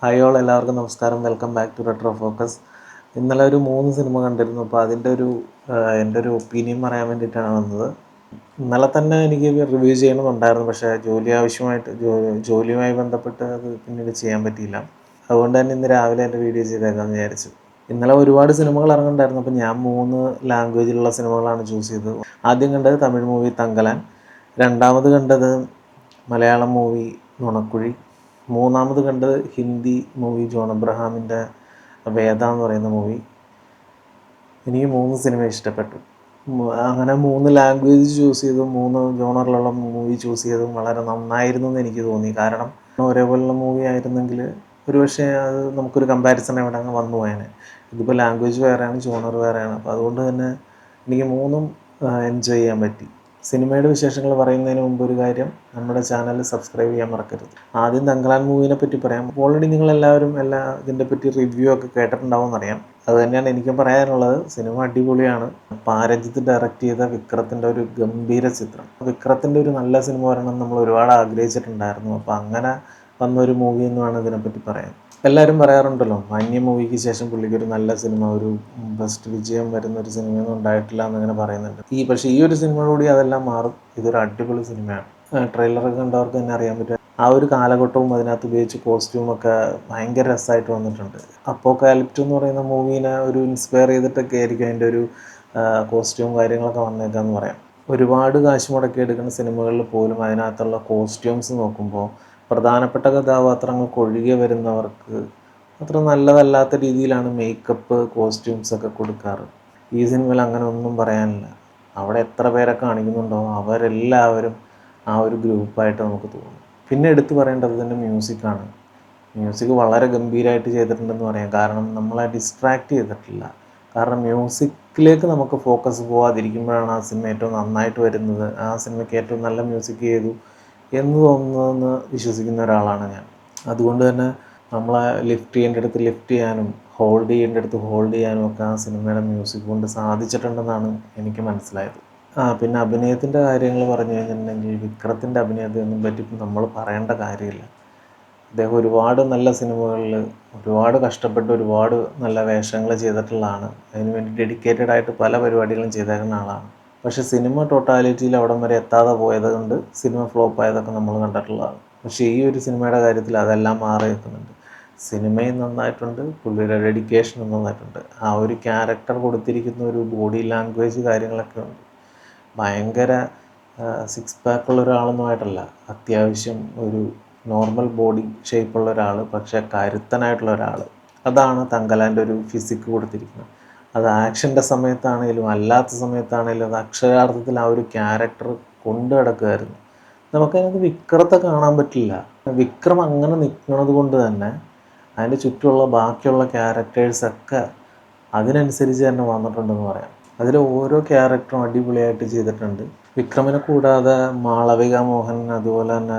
Hi all, എല്ലാവർക്കും നമസ്കാരം. Welcome back to retro focus. ഇന്നലെ ഒരു 3 സിനിമ കണ്ടിരുന്നു. അപ്പോൾ അതിൻ്റെ എൻ്റെ ഒരു ഒപ്പീനിയൻ പറയാൻ വേണ്ടിയിട്ടാണ് വന്നത്. ഇന്നലെ തന്നെ എനിക്ക് റിവ്യൂ ചെയ്യണമെന്നുണ്ടായിരുന്നു, പക്ഷേ ജോലിയുമായി ബന്ധപ്പെട്ട് അത് പിന്നീട് ചെയ്യാൻ പറ്റിയില്ല. അതുകൊണ്ട് തന്നെ ഇന്ന് രാവിലെ എൻ്റെ വീഡിയോ ചെയ്തേക്കാമെന്ന് വിചാരിച്ചു. ഇന്നലെ ഒരുപാട് സിനിമകൾ ഇറങ്ങുന്നുണ്ടായിരുന്നു. അപ്പോൾ ഞാൻ 3 ലാംഗ്വേജിലുള്ള സിനിമകളാണ് ചൂസ് ചെയ്തത്. ആദ്യം കണ്ടത് തമിഴ് മൂവി തങ്കലാൻ, രണ്ടാമത് കണ്ടത് മലയാളം മൂവി നുണക്കുഴി, മൂന്നാമത് കണ്ടത് ഹിന്ദി മൂവി ജോൺ അബ്രഹാമിൻ്റെ വേദ എന്ന് പറയുന്ന മൂവി. എനിക്ക് 3 സിനിമ ഇഷ്ടപ്പെട്ടു. അങ്ങനെ 3 ലാംഗ്വേജ് ചൂസ് ചെയ്തും 3 ജോണറിലുള്ള മൂവി ചൂസ് ചെയ്തും വളരെ നന്നായിരുന്നു എന്ന് എനിക്ക് തോന്നി. കാരണം ഒരേപോലുള്ള മൂവി ആയിരുന്നെങ്കിൽ ഒരുപക്ഷെ അത് നമുക്കൊരു കമ്പാരിസൺ ഇവിടെ അങ്ങ് വന്നു പോയേനെ. ഇതിപ്പോൾ ലാംഗ്വേജ് വേറെയാണ്, ജോണർ വേറെയാണ്. അപ്പോൾ അതുകൊണ്ട് തന്നെ എനിക്ക് 3ഉം എൻജോയ് ചെയ്യാൻ പറ്റി. സിനിമയുടെ വിശേഷങ്ങൾ പറയുന്നതിന് മുമ്പ് ഒരു കാര്യം, നമ്മുടെ ചാനൽ സബ്സ്ക്രൈബ് ചെയ്യാൻ മറക്കരുത്. ആദ്യം തങ്കലാൻ മൂവിനെ പറ്റി പറയാം. ഓൾറെഡി നിങ്ങളെല്ലാവരും ഇതിൻ്റെ പറ്റി റിവ്യൂ ഒക്കെ കേട്ടിട്ടുണ്ടാവും എന്നറിയാം. അത് തന്നെയാണ് എനിക്കും പറയാനുള്ളത്. സിനിമ അടിപൊളിയാണ്. പാരജിത്ത് ഡയറക്റ്റ് ചെയ്ത വിക്രത്തിൻ്റെ ഒരു ഗംഭീര ചിത്രം. വിക്രത്തിൻ്റെ ഒരു നല്ല സിനിമ വരണം നമ്മൾ ഒരുപാട് ആഗ്രഹിച്ചിട്ടുണ്ടായിരുന്നു. അപ്പോൾ അങ്ങനെ വന്നൊരു മൂവി എന്ന് വേണം ഇതിനെപ്പറ്റി പറയാൻ. എല്ലാവരും പറയാറുണ്ടല്ലോ, മാന്യ മൂവിക്ക് ശേഷം പുള്ളിക്കൊരു നല്ല സിനിമ, ഒരു ബെസ്റ്റ് വിജയം വരുന്നൊരു സിനിമയൊന്നും ഉണ്ടായിട്ടില്ല എന്നിങ്ങനെ പറയുന്നുണ്ട്. പക്ഷേ ഈ ഒരു സിനിമയോടുകൂടി അതെല്ലാം മാറും. ഇതൊരു അടിപൊളി സിനിമയാണ്. ട്രെയിലറൊക്കെ കണ്ടവർക്ക് തന്നെ അറിയാൻ പറ്റും. ആ ഒരു കാലഘട്ടവും അതിനകത്ത് ഉപയോഗിച്ച് കോസ്റ്റ്യൂമൊക്കെ ഭയങ്കര രസമായിട്ട് വന്നിട്ടുണ്ട്. അപ്പോക്കാലിപ്റ്റ് എന്ന് പറയുന്ന മൂവീനെ ഒരു ഇൻസ്പയർ ചെയ്തിട്ടൊക്കെ ആയിരിക്കും അതിൻ്റെ ഒരു കോസ്റ്റ്യൂം കാര്യങ്ങളൊക്കെ വന്നേക്കാന്ന് പറയാം. ഒരുപാട് കാശ് മുടക്കി എടുക്കുന്ന സിനിമകളിൽ പോലും അതിനകത്തുള്ള കോസ്റ്റ്യൂംസ് നോക്കുമ്പോൾ പ്രധാനപ്പെട്ട കഥാപാത്രങ്ങൾക്ക് ഒഴികെ വരുന്നവർക്ക് അത്ര നല്ലതല്ലാത്ത രീതിയിലാണ് മേക്കപ്പ് കോസ്റ്റ്യൂംസൊക്കെ കൊടുക്കാറ്. ഈ സിനിമയിൽ അങ്ങനെ ഒന്നും പറയാനില്ല. അവിടെ എത്ര പേരെ കാണിക്കുന്നുണ്ടോ അവരെല്ലാവരും ആ ഒരു ഗ്രൂപ്പായിട്ട് നമുക്ക് തോന്നും. പിന്നെ എടുത്തു പറയേണ്ടത് ഇതിൻ്റെ മ്യൂസിക്കാണ്. മ്യൂസിക് വളരെ ഗംഭീരമായിട്ട് ചെയ്തിട്ടുണ്ടെന്ന് പറയാം. കാരണം നമ്മളെ ഡിസ്ട്രാക്റ്റ് ചെയ്തിട്ടില്ല. കാരണം മ്യൂസിക്കിലേക്ക് നമുക്ക് ഫോക്കസ് പോകാതിരിക്കുമ്പോഴാണ് ആ സിനിമ ഏറ്റവും നന്നായിട്ട് വരുന്നത്. ആ സിനിമയ്ക്ക് ഏറ്റവും നല്ല മ്യൂസിക് ചെയ്തു എന്ന് തോന്നുന്നതെന്ന് വിശ്വസിക്കുന്ന ഒരാളാണ് ഞാൻ. അതുകൊണ്ട് തന്നെ നമ്മളെ ലിഫ്റ്റ് ചെയ്യേണ്ടടുത്ത് ലിഫ്റ്റ് ചെയ്യാനും ഹോൾഡ് ചെയ്യേണ്ടടുത്ത് ഹോൾഡ് ചെയ്യാനും ഒക്കെ ആ സിനിമയുടെ മ്യൂസിക് കൊണ്ട് സാധിച്ചിട്ടുണ്ടെന്നാണ് എനിക്ക് മനസ്സിലായത്. പിന്നെ അഭിനയത്തിൻ്റെ കാര്യങ്ങൾ പറഞ്ഞു കഴിഞ്ഞിട്ടുണ്ടെങ്കിൽ വിക്രത്തിൻ്റെ അഭിനയത്തിനൊന്നും പറ്റി നമ്മൾ പറയേണ്ട കാര്യമില്ല. അദ്ദേഹം ഒരുപാട് നല്ല സിനിമകളിൽ ഒരുപാട് കഷ്ടപ്പെട്ട് ഒരുപാട് നല്ല വേഷങ്ങൾ ചെയ്തിട്ടുള്ളതാണ്. അതിനുവേണ്ടി ഡെഡിക്കേറ്റഡ് ആയിട്ട് പല പരിപാടികളും ചെയ്തേക്കുന്ന ആളാണ്. പക്ഷേ സിനിമ ടോട്ടാലിറ്റിയിൽ അവിടം വരെ എത്താതെ പോയത് കൊണ്ട് സിനിമ ഫ്ലോപ്പ് ആയതൊക്കെ നമ്മൾ കണ്ടിട്ടുള്ളതാണ്. പക്ഷേ ഈ ഒരു സിനിമയുടെ കാര്യത്തിൽ അതെല്ലാം മാറി നിൽക്കുന്നുണ്ട്. സിനിമയും നന്നായിട്ടുണ്ട്, പുള്ളിയുടെ ഡെഡിക്കേഷനും നന്നായിട്ടുണ്ട്. ആ ഒരു ക്യാരക്ടർ കൊടുത്തിരിക്കുന്ന ഒരു ബോഡി ലാംഗ്വേജ് കാര്യങ്ങളൊക്കെ ഉണ്ട്. ഭയങ്കര സിക്സ് പാക്കുള്ള ഒരാളൊന്നുമായിട്ടല്ല, അത്യാവശ്യം ഒരു നോർമൽ ബോഡി ഷേപ്പുള്ള ഒരാൾ, പക്ഷേ കരുത്തനായിട്ടുള്ള ഒരാൾ. അതാണ് തങ്കലാൻ്റെ ഒരു ഫിസിക്ക് കൊടുത്തിരിക്കുന്നത്. അത് ആക്ഷൻ്റെ സമയത്താണെങ്കിലും അല്ലാത്ത സമയത്താണെങ്കിലും അത് അക്ഷരാർത്ഥത്തിൽ ആ ഒരു ക്യാരക്ടർ കൊണ്ടു കിടക്കുമായിരുന്നു. നമുക്കതിനകത്ത് വിക്രത്തെ കാണാൻ പറ്റില്ല. വിക്രം അങ്ങനെ നിൽക്കുന്നത് കൊണ്ട് തന്നെ അതിൻ്റെ ചുറ്റുമുള്ള ബാക്കിയുള്ള ക്യാരക്ടേഴ്സൊക്കെ അതിനനുസരിച്ച് തന്നെ വന്നിട്ടുണ്ടെന്ന് പറയാം. അതിൽ ഓരോ ക്യാരക്ടറും അടിപൊളിയായിട്ട് ചെയ്തിട്ടുണ്ട്. വിക്രമിനെ കൂടാതെ മാളവിക മോഹൻ, അതുപോലെ തന്നെ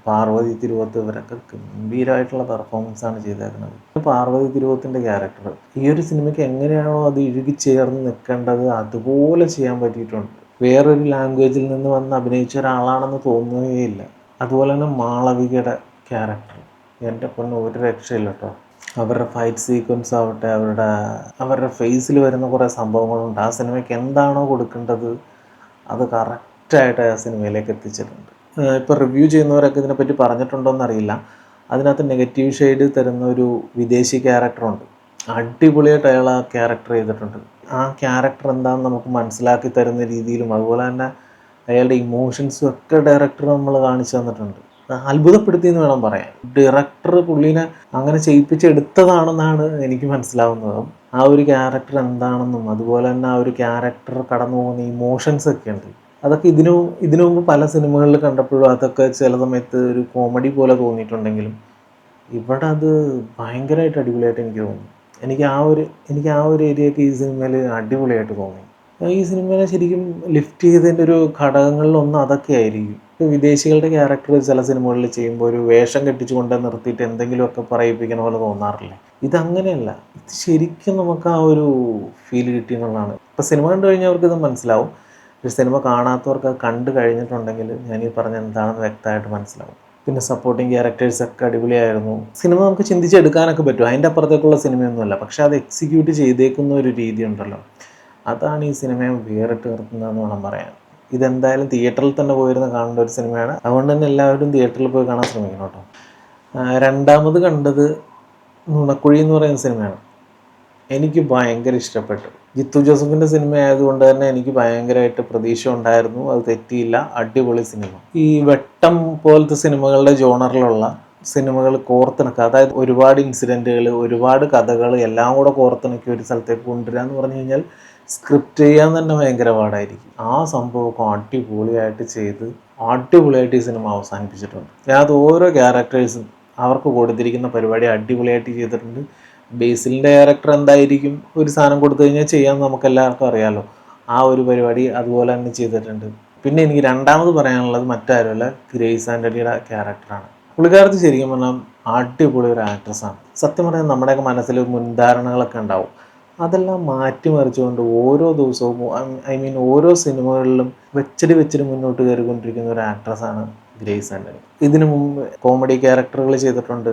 പാർവതി തിരുവോത്ത്, ഇവരൊക്കെ ഗംഭീരമായിട്ടുള്ള പെർഫോമൻസാണ് ചെയ്തേക്കുന്നത്. പാർവതി തിരുവോത്തിൻ്റെ ക്യാരക്ടർ ഈ ഒരു സിനിമയ്ക്ക് എങ്ങനെയാണോ അത് ഇഴുകിച്ചേർന്ന് നിൽക്കേണ്ടത് അതുപോലെ ചെയ്യാൻ പറ്റിയിട്ടുണ്ട്. വേറൊരു ലാംഗ്വേജിൽ നിന്ന് വന്ന് അഭിനയിച്ച ഒരാളാണെന്ന് തോന്നുകയില്ല. അതുപോലെ തന്നെ മാളവികയുടെ ക്യാരക്ടർ എൻ്റെ പൊന്ന് ഒരു രക്ഷയില്ല കേട്ടോ. അവരുടെ ഫൈറ്റ് സീക്വൻസ് ആവട്ടെ, അവരുടെ ഫേസിൽ വരുന്ന കുറേ സംഭവങ്ങളുണ്ട്. ആ സിനിമയ്ക്ക് എന്താണോ കൊടുക്കേണ്ടത് അത് കറക്റ്റായിട്ട് ആ സിനിമയിലേക്ക് എത്തിച്ചിട്ടുണ്ട്. ഇപ്പോൾ റിവ്യൂ ചെയ്യുന്നവരൊക്കെ ഇതിനെപ്പറ്റി പറഞ്ഞിട്ടുണ്ടോ എന്നറിയില്ല. അതിനകത്ത് നെഗറ്റീവ് ഷെയ്ഡ് തരുന്ന ഒരു വിദേശി ക്യാരക്ടറുണ്ട്. അടിപൊളിയായിട്ട് അയാൾ ആ ക്യാരക്ടർ ചെയ്തിട്ടുണ്ട്. ആ ക്യാരക്ടർ എന്താണെന്ന് നമുക്ക് മനസ്സിലാക്കി തരുന്ന രീതിയിലും അതുപോലെ തന്നെ അയാളുടെ ഇമോഷൻസും ഒക്കെ ഡയറക്ടർ നമ്മൾ കാണിച്ചു തന്നിട്ടുണ്ട്. അത്ഭുതപ്പെടുത്തിയെന്ന് വേണം പറയാൻ. ഡയറക്ടർ പുള്ളീനെ അങ്ങനെ ചെയ്യിപ്പിച്ചെടുത്തതാണെന്നാണ് എനിക്ക് മനസ്സിലാവുന്നത്. ആ ഒരു ക്യാരക്ടർ എന്താണെന്നും അതുപോലെ തന്നെ ആ ഒരു ക്യാരക്ടർ കടന്നു പോകുന്ന ഇമോഷൻസ് ഒക്കെ ഉണ്ട്. അതൊക്കെ ഇതിനു മുമ്പ് പല സിനിമകളിൽ കണ്ടപ്പോഴും അതൊക്കെ ചില സമയത്ത് ഒരു കോമഡി പോലെ തോന്നിയിട്ടുണ്ടെങ്കിലും ഇവിടെ അത് ഭയങ്കരമായിട്ട് അടിപൊളിയായിട്ട് എനിക്ക് തോന്നി. എനിക്ക് ആ ഒരു ഏരിയയൊക്കെ ഈ സിനിമയിൽ അടിപൊളിയായിട്ട് തോന്നി. ഈ സിനിമയെ ശരിക്കും ലിഫ്റ്റ് ചെയ്തതിൻ്റെ ഒരു ഘടകങ്ങളിലൊന്നും അതൊക്കെ ആയിരിക്കും. ഇപ്പോൾ വിദേശികളുടെ ക്യാരക്ടർ ചില സിനിമകളിൽ ചെയ്യുമ്പോൾ ഒരു വേഷം കെട്ടിച്ചു കൊണ്ട് നിർത്തിയിട്ട് എന്തെങ്കിലുമൊക്കെ പറയിപ്പിക്കുന്ന പോലെ തോന്നാറില്ലേ? ഇതങ്ങനെയല്ല. ഇത് ശരിക്കും നമുക്ക് ആ ഒരു ഫീൽ കിട്ടിയെന്നുള്ളതാണ്. ഇപ്പോൾ സിനിമ കണ്ടു കഴിഞ്ഞവർക്ക് ഇത് മനസ്സിലാവും. പക്ഷേ സിനിമ കാണാത്തവർക്ക് അത് കണ്ടു കഴിഞ്ഞിട്ടുണ്ടെങ്കിൽ ഞാൻ ഈ പറഞ്ഞ എന്താണെന്ന് വ്യക്തമായിട്ട് മനസ്സിലാവും. പിന്നെ സപ്പോർട്ടിങ് ക്യാരക്ടേഴ്സൊക്കെ അടിപൊളിയായിരുന്നു. സിനിമ നമുക്ക് ചിന്തിച്ചെടുക്കാനൊക്കെ പറ്റും, അതിൻ്റെ അപ്പുറത്തേക്കുള്ള സിനിമയൊന്നുമല്ല. പക്ഷേ അത് എക്സിക്യൂട്ട് ചെയ്തേക്കുന്ന ഒരു രീതി ഉണ്ടല്ലോ, അതാണ് ഈ സിനിമയെ വേറിട്ട് നിർത്തുന്നതെന്ന് വേണം പറയാൻ. ഇതെന്തായാലും തിയേറ്ററിൽ തന്നെ പോയിരുന്ന് കാണേണ്ട ഒരു സിനിമയാണ്. അതുകൊണ്ട് തന്നെ എല്ലാവരും തിയേറ്ററിൽ പോയി കാണാൻ ശ്രമിക്കണം കേട്ടോ. രണ്ടാമത് കണ്ടത് നുണക്കുഴി എന്ന് പറയുന്ന സിനിമയാണ്. എനിക്ക് ഭയങ്കര ഇഷ്ടപ്പെട്ടു. ജിത്തു ജോസഫിൻ്റെ സിനിമ ആയതുകൊണ്ട് തന്നെ എനിക്ക് ഭയങ്കരമായിട്ട് പ്രതീക്ഷ ഉണ്ടായിരുന്നു. അത് തെറ്റിയില്ല, അടിപൊളി സിനിമ. ഈ വെട്ടം പോലത്തെ സിനിമകളുടെ ജോണറിലുള്ള സിനിമകൾ കോർത്തിണക്കുക, അതായത് ഒരുപാട് ഇൻസിഡൻറ്റുകൾ, ഒരുപാട് കഥകൾ എല്ലാം കൂടെ കോർത്തിണക്കി ഒരു സ്ഥലത്തേക്ക് കൊണ്ടുവരിക എന്ന് പറഞ്ഞു കഴിഞ്ഞാൽ സ്ക്രിപ്റ്റ് ചെയ്യാൻ തന്നെ ഭയങ്കര പാടായിരിക്കും. ആ സംഭവമൊക്കെ അടിപൊളിയായിട്ട് ചെയ്ത് അടിപൊളിയായിട്ട് ഈ സിനിമ അവസാനിപ്പിച്ചിട്ടുണ്ട്. അത് ഓരോ ക്യാരക്ടേഴ്സും അവർക്ക് കൊടുത്തിരിക്കുന്ന പരിപാടി അടിപൊളിയായിട്ട് ചെയ്തിട്ടുണ്ട്. ബേസിലിൻ്റെ ക്യാരക്ടർ എന്തായിരിക്കും ഒരു സാധനം കൊടുത്തു കഴിഞ്ഞാൽ ചെയ്യാമെന്ന് നമുക്ക് എല്ലാവർക്കും അറിയാമല്ലോ. ആ ഒരു പരിപാടി അതുപോലെ തന്നെ ചെയ്തിട്ടുണ്ട്. പിന്നെ എനിക്ക് രണ്ടാമത് പറയാനുള്ളത് മറ്റാരുമല്ല, ഗ്രേസ് ആൻ്റണിയുടെ ക്യാരക്ടറാണ്. പുള്ളിക്കാരത്തി ശരിക്കും പറഞ്ഞാൽ അടിപൊളി ഒരു ആക്ട്രസ്സാണ്. സത്യം പറഞ്ഞാൽ നമ്മുടെയൊക്കെ മനസ്സിൽ മുൻധാരണകളൊക്കെ ഉണ്ടാവും, അതെല്ലാം മാറ്റിമറിച്ചുകൊണ്ട് ഓരോ ദിവസവും ഓരോ സിനിമകളിലും വെച്ചടി മുന്നോട്ട് കയറിക്കൊണ്ടിരിക്കുന്ന ഒരു ആക്ട്രസ്സാണ് ഗ്രേസ് ആൻ്റണി. ഇതിനു മുമ്പ് കോമഡി ക്യാരക്ടറുകൾ ചെയ്തിട്ടുണ്ട്,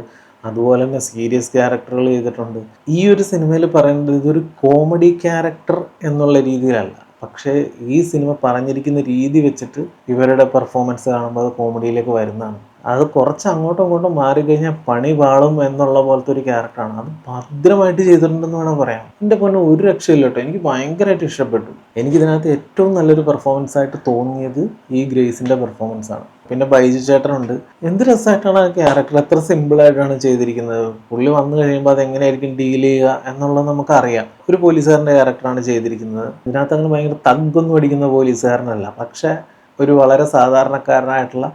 അതുപോലെ തന്നെ സീരിയസ് ക്യാരക്ടറുകൾ ചെയ്തിട്ടുണ്ട്. ഈ ഒരു സിനിമയിൽ പറയുന്നത് ഇതൊരു കോമഡി ക്യാരക്ടർ എന്നുള്ള രീതിയിലല്ല, പക്ഷേ ഈ സിനിമ പറഞ്ഞിരിക്കുന്ന രീതി വെച്ചിട്ട് ഇവരുടെ പെർഫോമൻസ് കാണുമ്പോൾ അത് കോമഡിയിലേക്ക് വരുന്നതാണ്. അത് കുറച്ച് അങ്ങോട്ടും ഇങ്ങോട്ടും മാറിക്കഴിഞ്ഞാൽ പണി പാളും എന്നുള്ള പോലത്തെ ഒരു ക്യാരക്ടറാണ്. അത് ഭദ്രമായിട്ട് ചെയ്തിട്ടുണ്ടെന്ന് വേണം പറയാം. എൻ്റെ പൊന്നെ ഒരു രക്ഷയില്ല കേട്ടോ, എനിക്ക് ഭയങ്കരമായിട്ട് ഇഷ്ടപ്പെട്ടു. എനിക്കിതിനകത്ത് ഏറ്റവും നല്ലൊരു പെർഫോമൻസ് ആയിട്ട് തോന്നിയത് ഈ ഗ്രേസിൻ്റെ പെർഫോമൻസ് ആണ്. പിന്നെ ബൈജു ചേട്ടനുണ്ട്. എന്ത് രസമായിട്ടാണ് ആ ക്യാരക്ടർ, എത്ര സിമ്പിളായിട്ടാണ് ചെയ്തിരിക്കുന്നത്. പുള്ളി വന്നു കഴിയുമ്പോൾ അതെങ്ങനെയായിരിക്കും ഡീൽ ചെയ്യുക എന്നുള്ളത് നമുക്കറിയാം. ഒരു പോലീസുകാരൻ്റെ ക്യാരക്ടറാണ് ചെയ്തിരിക്കുന്നത്. ഇതിനകത്ത് അങ്ങനെ ഭയങ്കര തഗ്ഗൊന്നും അടിക്കുന്ന പോലീസുകാരനല്ല, പക്ഷേ ഒരു വളരെ സാധാരണക്കാരനായിട്ടുള്ള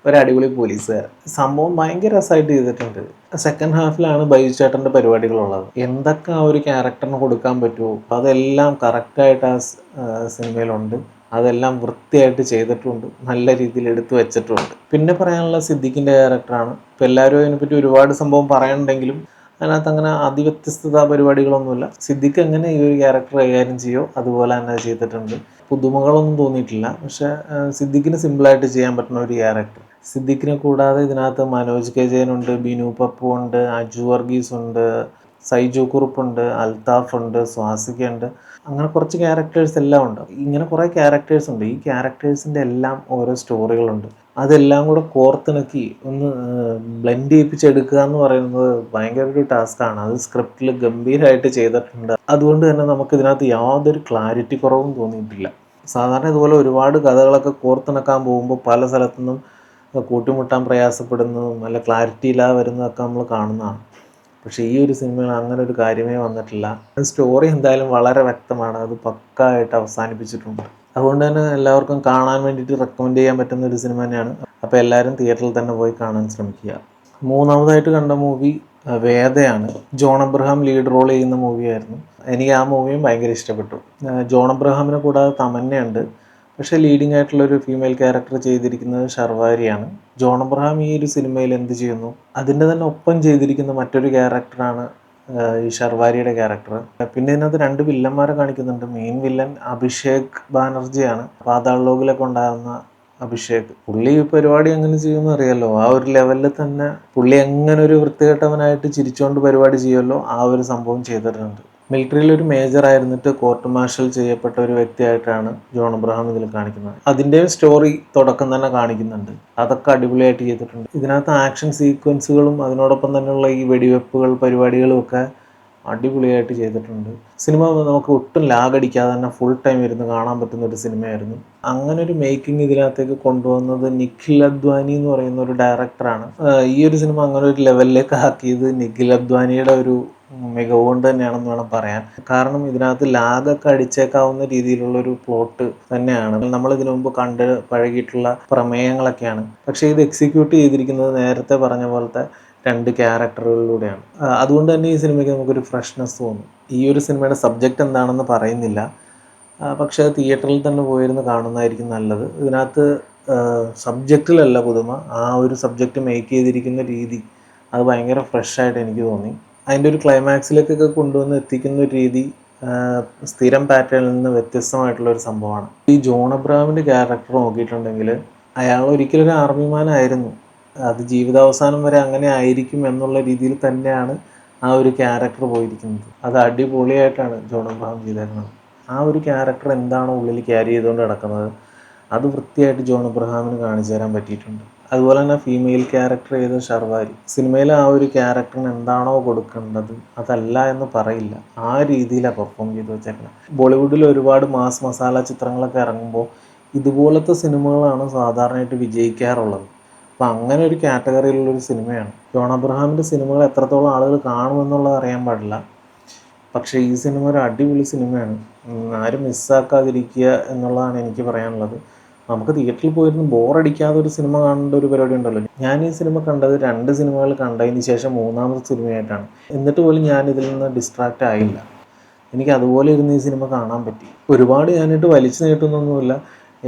ഒരു അടിപൊളി പോലീസുകാരൻ. സംഭവം ഭയങ്കര രസമായിട്ട് ചെയ്തിട്ടുണ്ട്. സെക്കൻഡ് ഹാഫിലാണ് ബൈജു ചേട്ടൻ്റെ പരിപാടികളുള്ളത്. എന്തൊക്കെ ആ ഒരു ക്യാരക്ടറിന് കൊടുക്കാൻ പറ്റുമോ അതെല്ലാം കറക്റ്റായിട്ട് ആ സിനിമയിലുണ്ട്. അതെല്ലാം വൃത്തിയായിട്ട് ചെയ്തിട്ടുണ്ട്, നല്ല രീതിയിൽ എടുത്തു വെച്ചിട്ടുണ്ട്. പിന്നെ പറയാനുള്ള സിദ്ദിഖിൻ്റെ ക്യാരക്ടറാണ്. ഇപ്പോൾ എല്ലാവരും അതിനെപ്പറ്റി ഒരുപാട് സംഭവം പറയുന്നുണ്ടെങ്കിലും അതിനകത്ത് അങ്ങനെ അതിവ്യത്യസ്തത പരിപാടികളൊന്നുമില്ല. സിദ്ദിഖ് എങ്ങനെ ഈ ഒരു ക്യാരക്ടർ കൈകാര്യം ചെയ്യോ അതുപോലെ തന്നെ ചെയ്തിട്ടുണ്ട്. പുതുമകളൊന്നും തോന്നിയിട്ടില്ല. പക്ഷേ സിദ്ദിഖിന് സിമ്പിളായിട്ട് ചെയ്യാൻ പറ്റുന്ന ഒരു ക്യാരക്ടർ. സിദ്ദിഖിനെ കൂടാതെ ഇതിനകത്ത് മനോജ് കെ ജയനുണ്ട്, ബിനു പപ്പു ഉണ്ട്, അജു വർഗീസ് ഉണ്ട്, സൈജു കുറുപ്പുണ്ട്, അൽത്താഫ് ഉണ്ട്, സ്വാസിക ഉണ്ട്. അങ്ങനെ കുറച്ച് ക്യാരക്ടേഴ്സ് എല്ലാം ഉണ്ട്. ഇങ്ങനെ കുറേ ക്യാരക്ടേഴ്സ് ഉണ്ട്. ഈ ക്യാരക്ടേഴ്സിൻ്റെ എല്ലാം ഓരോ സ്റ്റോറികളുണ്ട്. അതെല്ലാം കൂടെ കോർത്തിണക്കി ഒന്ന് ബ്ലെൻഡ് ചെയ്യിപ്പിച്ചെടുക്കുക എന്ന് പറയുന്നത് ഭയങ്കര ഒരു ടാസ്ക്കാണ്. അത് സ്ക്രിപ്റ്റിൽ ഗംഭീരമായിട്ട് ചെയ്തിട്ടുണ്ട്. അതുകൊണ്ട് തന്നെ നമുക്ക് ഇതിനകത്ത് യാതൊരു ക്ലാരിറ്റി കുറവും തോന്നിയിട്ടില്ല. സാധാരണ ഇതുപോലെ ഒരുപാട് കഥകളൊക്കെ കോർത്തിണക്കാൻ പോകുമ്പോൾ പല സ്ഥലത്തുനിന്നും കൂട്ടിമുട്ടാൻ പ്രയാസപ്പെടുന്നതും നല്ല ക്ലാരിറ്റി ഇല്ലാതെ വരുന്നതൊക്കെ നമ്മൾ കാണുന്നതാണ്. പക്ഷേ ഈ ഒരു സിനിമയിൽ അങ്ങനെ ഒരു കാര്യമേ വന്നിട്ടില്ല. സ്റ്റോറി എന്തായാലും വളരെ വ്യക്തമാണ്, അത് പക്കായിട്ട് അവസാനിപ്പിച്ചിട്ടുണ്ട്. അതുകൊണ്ട് തന്നെ എല്ലാവർക്കും കാണാൻ വേണ്ടിയിട്ട് റെക്കമെൻഡ് ചെയ്യാൻ പറ്റുന്ന ഒരു സിനിമ തന്നെയാണ്. അപ്പോൾ എല്ലാവരും തിയേറ്ററിൽ തന്നെ പോയി കാണാൻ ശ്രമിക്കുക. മൂന്നാമതായിട്ട് കണ്ട മൂവി വേദയാണ്. ജോൺ അബ്രഹാം ലീഡ് റോൾ ചെയ്യുന്ന മൂവിയായിരുന്നു. എനിക്ക് ആ മൂവിയും ഭയങ്കര ഇഷ്ടപ്പെട്ടു. ജോൺ അബ്രഹാമിനെ കൂടാതെ തമന്നയുണ്ട്. പക്ഷേ ലീഡിംഗ് ആയിട്ടുള്ളൊരു ഫീമെയിൽ ക്യാരക്ടർ ചെയ്തിരിക്കുന്നത് ഷർവാരിയാണ്. ജോൺ അബ്രഹാം ഈ ഒരു സിനിമയിൽ എന്ത് ചെയ്യുന്നു അതിൻ്റെ തന്നെ ഒപ്പം ചെയ്തിരിക്കുന്ന മറ്റൊരു ക്യാരക്ടറാണ് ഈ ഷർവാരിയുടെ ക്യാരക്ടർ. പിന്നെ ഇതിനകത്ത് രണ്ട് വില്ലന്മാരെ കാണിക്കുന്നുണ്ട്. മെയിൻ വില്ലൻ അഭിഷേക് ബാനർജിയാണ്. പാതാളലോകിലൊക്കെ ഉണ്ടാകുന്ന അഭിഷേക്. പുള്ളി ഈ പരിപാടി എങ്ങനെ ചെയ്യുമെന്ന് അറിയാമല്ലോ. ആ ഒരു ലെവലിൽ തന്നെ പുള്ളി എങ്ങനെ ഒരു വൃത്തികെട്ടവനായിട്ട് ചിരിച്ചുകൊണ്ട് പരിപാടി ചെയ്യുമല്ലോ, ആ ഒരു സംഭവം ചെയ്തിട്ടുണ്ട്. മിലിറ്ററിയിലൊരു മേജർ ആയിരുന്നിട്ട് കോർട്ട് മാർഷൽ ചെയ്യപ്പെട്ട ഒരു വ്യക്തിയായിട്ടാണ് ജോൺ അബ്രഹാം ഇതിൽ കാണിക്കുന്നത്. അതിൻ്റെയും സ്റ്റോറി തുടക്കം തന്നെ കാണിക്കുന്നുണ്ട്. അതൊക്കെ അടിപൊളിയായിട്ട് ചെയ്തിട്ടുണ്ട്. ഇതിനകത്ത് ആക്ഷൻ സീക്വൻസുകളും അതിനോടൊപ്പം തന്നെയുള്ള ഈ വെടിവെപ്പുകൾ പരിപാടികളും ഒക്കെ അടിപൊളിയായിട്ട് ചെയ്തിട്ടുണ്ട്. സിനിമ നമുക്ക് ഒട്ടും ലാഗടിക്കാതെ തന്നെ ഫുൾ ടൈം ഇരുന്ന് കാണാൻ പറ്റുന്ന ഒരു സിനിമയായിരുന്നു. അങ്ങനെ ഒരു മേക്കിംഗ് ഇതിനകത്തേക്ക് കൊണ്ടുവന്നത് നിഖിൽ അദ്വാനി എന്ന് പറയുന്ന ഒരു ഡയറക്ടറാണ്. ഈ ഒരു സിനിമ അങ്ങനെ ഒരു ലെവലിലേക്ക് ആക്കിയത് നിഖിൽ അദ്വാനിയുടെ ഒരു മികവ് കൊണ്ട് തന്നെയാണെന്ന് വേണം പറയാൻ. കാരണം ഇതിനകത്ത് ലാഗൊക്കെ അടിച്ചേക്കാവുന്ന രീതിയിലുള്ളൊരു പ്ലോട്ട് തന്നെയാണ്. നമ്മൾ ഇതിനു മുമ്പ് കണ്ട് പഴകിയിട്ടുള്ള പ്രമേയങ്ങളൊക്കെയാണ്. പക്ഷേ ഇത് എക്സിക്യൂട്ട് ചെയ്തിരിക്കുന്നത് നേരത്തെ പറഞ്ഞ പോലത്തെ രണ്ട് ക്യാരക്ടറുകളിലൂടെയാണ്. അതുകൊണ്ട് തന്നെ ഈ സിനിമയ്ക്ക് നമുക്കൊരു ഫ്രഷ്നെസ് തോന്നും. ഈ ഒരു സിനിമയുടെ സബ്ജക്റ്റ് എന്താണെന്ന് പറയുന്നില്ല, പക്ഷേ അത് തിയേറ്ററിൽ തന്നെ പോയിരുന്ന് കാണുന്നതായിരിക്കും നല്ലത്. ഇതിനകത്ത് സബ്ജക്റ്റിലല്ല പുതുമ, ആ ഒരു സബ്ജക്റ്റ് മേക്ക് ചെയ്തിരിക്കുന്ന രീതി അത് ഭയങ്കര ഫ്രഷായിട്ട് എനിക്ക് തോന്നി. അതിൻ്റെ ഒരു ക്ലൈമാക്സിലേക്കൊക്കെ കൊണ്ടുവന്ന് എത്തിക്കുന്ന ഒരു രീതി സ്ഥിരം പാറ്റേണിൽ നിന്ന് വ്യത്യസ്തമായിട്ടുള്ളൊരു സംഭവമാണ്. ഈ ജോൺ അബ്രഹാമിൻ്റെ ക്യാരക്ടർ നോക്കിയിട്ടുണ്ടെങ്കിൽ അയാൾ ഒരിക്കലും ഒരു ആർമിമാനായിരുന്നു. അത് ജീവിതാവസാനം വരെ അങ്ങനെ ആയിരിക്കും എന്നുള്ള രീതിയിൽ തന്നെയാണ് ആ ഒരു ക്യാരക്ടർ പോയിരിക്കുന്നത്. അത് അടിപൊളിയായിട്ടാണ് ജോൺ അബ്രഹാം ചെയ്തേക്കുന്നത്. ആ ഒരു ക്യാരക്ടർ എന്താണോ ഉള്ളിൽ ക്യാരി ചെയ്തുകൊണ്ട് നടക്കുന്നത് അത് വൃത്തിയായിട്ട് ജോൺ അബ്രഹാമിന് കാണിച്ചു തരാൻ പറ്റിയിട്ടുണ്ട്. അതുപോലെ തന്നെ ഫീമെയിൽ ക്യാരക്ടർ ചെയ്ത ഷർവാരി, സിനിമയിൽ ആ ഒരു ക്യാരക്ടറിന് എന്താണോ കൊടുക്കേണ്ടത് അതല്ല എന്ന് പറയില്ല, ആ രീതിയിലാണ് പെർഫോം ചെയ്ത് വെച്ചേക്കുന്നത്. ബോളിവുഡിൽ ഒരുപാട് മാസ് മസാല ചിത്രങ്ങളൊക്കെ ഇറങ്ങുമ്പോൾ ഇതുപോലത്തെ സിനിമകളാണ് സാധാരണയായിട്ട് വിജയിക്കാറുള്ളത്. അപ്പം അങ്ങനെ ഒരു കാറ്റഗറിയിലുള്ളൊരു സിനിമയാണ് ജോൺ അബ്രഹാമിൻ്റെ സിനിമകൾ. എത്രത്തോളം ആളുകൾ കാണുമെന്നുള്ളത് അറിയാൻ പാടില്ല, പക്ഷേ ഈ സിനിമ ഒരു അടിപൊളി സിനിമയാണ്. ആരും മിസ്സാക്കാതിരിക്കുക എന്നുള്ളതാണ് എനിക്ക് പറയാനുള്ളത്. നമുക്ക് തിയേറ്ററിൽ പോയിരുന്ന് ബോറടിക്കാതെ ഒരു സിനിമ കാണേണ്ട ഒരു പരിപാടി ഉണ്ടല്ലോ. ഞാൻ ഈ സിനിമ കണ്ടത് 2 സിനിമകൾ കണ്ടതിന് ശേഷം 3ാമത്തെ സിനിമയായിട്ടാണ്. എന്നിട്ട് പോലും ഞാൻ ഇതിൽ നിന്ന് ഡിസ്ട്രാക്റ്റ് ആയില്ല. എനിക്ക് അതുപോലെ ഇരുന്ന് ഈ സിനിമ കാണാൻ പറ്റി. ഒരുപാട് ഞാനിട്ട് വലിച്ചു നീട്ടുന്നൊന്നുമില്ല.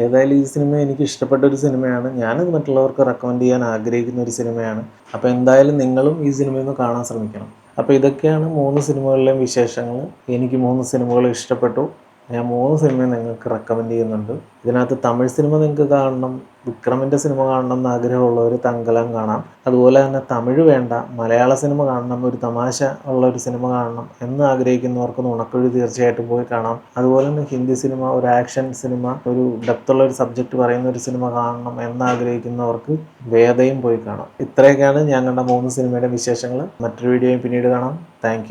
ഏതായാലും ഈ സിനിമ എനിക്ക് ഇഷ്ടപ്പെട്ട ഒരു സിനിമയാണ്. ഞാനത് മറ്റുള്ളവർക്ക് റെക്കമെൻഡ് ചെയ്യാൻ ആഗ്രഹിക്കുന്ന ഒരു സിനിമയാണ്. അപ്പോൾ എന്തായാലും നിങ്ങളും ഈ സിനിമയൊന്ന് കാണാൻ ശ്രമിക്കണം. അപ്പോൾ ഇതൊക്കെയാണ് 3 സിനിമകളിലെയും വിശേഷങ്ങൾ. എനിക്ക് 3 സിനിമകൾ ഇഷ്ടപ്പെട്ടു. ഞാൻ 3 സിനിമയും നിങ്ങൾക്ക് റെക്കമെൻഡ് ചെയ്യുന്നുണ്ട്. ഇതിനകത്ത് തമിഴ് സിനിമ നിങ്ങൾക്ക് കാണണം, വിക്രമിൻ്റെ സിനിമ കാണണം എന്ന് ആഗ്രഹമുള്ളവർ തങ്കലം കാണാം. അതുപോലെ തന്നെ തമിഴ് വേണ്ട, മലയാള സിനിമ കാണണം, ഒരു തമാശ ഉള്ള ഒരു സിനിമ കാണണം എന്ന് ആഗ്രഹിക്കുന്നവർക്ക് നുണക്കുഴി തീർച്ചയായിട്ടും പോയി കാണാം. അതുപോലെ തന്നെ ഹിന്ദി സിനിമ, ഒരു ആക്ഷൻ സിനിമ, ഒരു ഡെപ്തുള്ള ഒരു സബ്ജക്റ്റ് പറയുന്ന ഒരു സിനിമ കാണണം എന്ന് ആഗ്രഹിക്കുന്നവർക്ക് വേദയും പോയി കാണാം. ഇത്രയൊക്കെയാണ് ഞാൻ കണ്ട 3 സിനിമയുടെ വിശേഷങ്ങൾ. മറ്റൊരു വീഡിയോയും പിന്നീട് കാണാം. താങ്ക്